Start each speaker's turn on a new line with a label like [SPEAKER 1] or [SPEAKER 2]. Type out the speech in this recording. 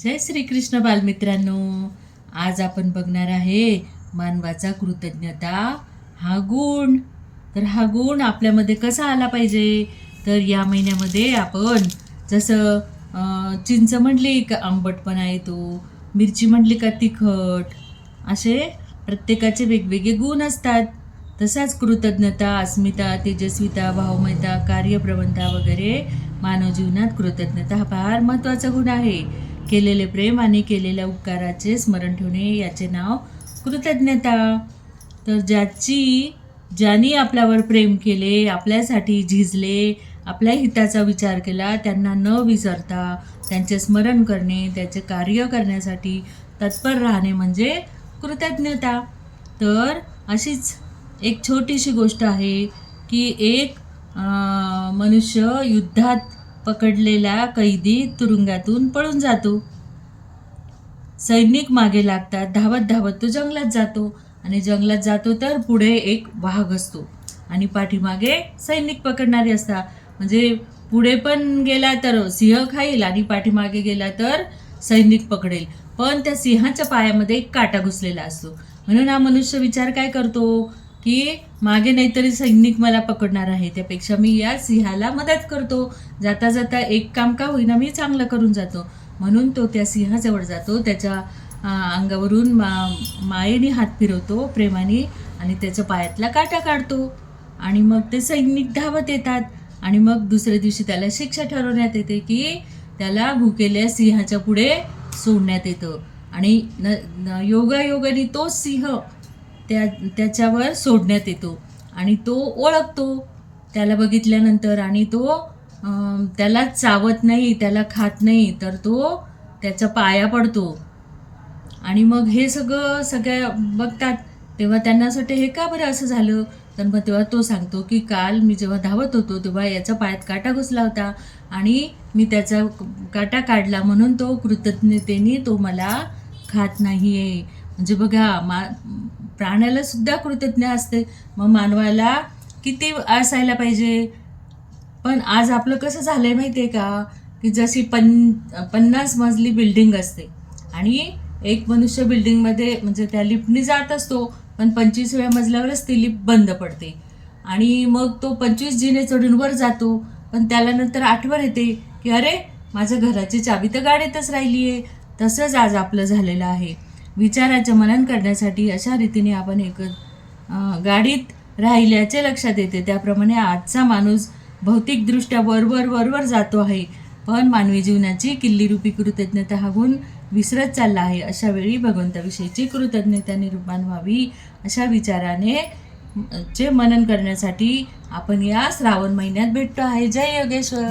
[SPEAKER 1] जय श्री कृष्ण बालमित्रांनो. आज आपण बघणार आहे मानवाचा कृतज्ञता हा गुण. तर हा गुण आपल्यामध्ये कसा आला पाहिजे, तर या महिन्यामध्ये आपण जसं चिंच म्हटली का आंबटपणा येतो, मिरची म्हटली का तिखट, असे प्रत्येकाचे वेगवेगळे गुण असतात. तसाच कृतज्ञता, अस्मिता, तेजस्विता, भावमयता, कार्यप्रवणता वगैरे मानव जीवनात कृतज्ञता हा फार महत्त्वाचा गुण आहे. केलेले प्रेम आणि केलेल्या उपकाराचे स्मरण ठेवणे याचे नाव कृतज्ञता. तर ज्यांनी आपल्यावर प्रेम केले, आपल्यासाठी झिजले, आपल्या हिताचा विचार केला, त्यांना न विसरता त्यांचे स्मरण करणे, त्याचे कार्य करण्यासाठी तत्पर राहणे म्हणजे कृतज्ञता. तर अशीच एक छोटीशी गोष्ट आहे की एक मनुष्य युद्धात पकडलेला कैदी तुरुंगातून पळून जातो. सैनिक मागे लागतात, धावत धावत तो जंगलात जातो आणि जंगलात जातो तर पुढे एक वाघ असतो आणि पाठीमागे सैनिक पकडणारे असतात. म्हणजे पुढे पण गेला तर सिंह खाईल आणि पाठीमागे गेला तर सैनिक पकडेल. पण त्या सिंहाच्या पायामध्ये एक काटा घुसलेला असतो. म्हणून हा मनुष्य विचार काय करतो की मागे नाहीतरी सैनिक मला पकडणार आहे, त्यापेक्षा मी या सिंहाला मदत करतो. जाता जाता एक काम का होईना मी चांगलं करून जातो. म्हणून तो त्या सिंहाजवळ जातो, त्याच्या अंगावरून मायेने हात फिरवतो प्रेमाने आणि त्याच्या पायातला काटा काढतो आणि मग ते सैनिक धावत येतात आणि मग दुसऱ्या दिवशी त्याला शिक्षा ठरवण्यात येते की त्याला भुकेल्या सिंहाच्या पुढे सोडण्यात येतं आणि योगायोगाने तो सिंह त्याच्यावर सोडण्यात येतो आणि तो ओळखतो त्याला बघितल्यानंतर आणि तो त्याला चावत नाही, त्याला खात नाही, तर तो त्याच्या पाया पडतो. आणि मग हे सगळ्या बघतात तेव्हा त्यांना असं वाटतं हे का बरं असं झालं. तर मग तेव्हा तो सांगतो की काल मी जेव्हा धावत होतो तेव्हा याच्या पायात काटा घुसला होता आणि मी त्याचा काटा काढला, म्हणून तो कृतज्ञतेने तो मला खात नाही आहे. म्हणजे बघा, प्राण्याला सुद्धा कृतज्ञ असते, मग मानवाला किती असायला पाहिजे. पण आज आपलं कसं झालं आहे माहिती आहे का, की जशी 50 मजली बिल्डिंग असते आणि एक मनुष्य बिल्डिंगमध्ये म्हणजे त्या लिफ्टनी जात असतो, पण 25व्या मजल्यावरच ती लिफ्ट बंद पडते आणि मग तो 25 जिने चढून वर जातो, पण त्याला नंतर आठवण येते की अरे माझ्या घराची चावी तर गाडीतच राहिली आहे. तसंच आज आपलं झालेलं आहे. विचाराचं मनन करण्यासाठी अशा रीतीने आपण गाडीत राहिल्याचे लक्षात येते. त्याप्रमाणे आजचा माणूस भौतिकदृष्ट्या वरवर जातो आहे, पण मानवी जीवनाची किल्लीरूपी कृतज्ञता हा गुण विसरत चालला आहे. अशा वेळी भगवंताविषयीची कृतज्ञता निर्माण व्हावी अशा विचाराने चे मनन करण्यासाठी आपण या श्रावण महिन्यात भेटतो आहे. जय योगेश्वर.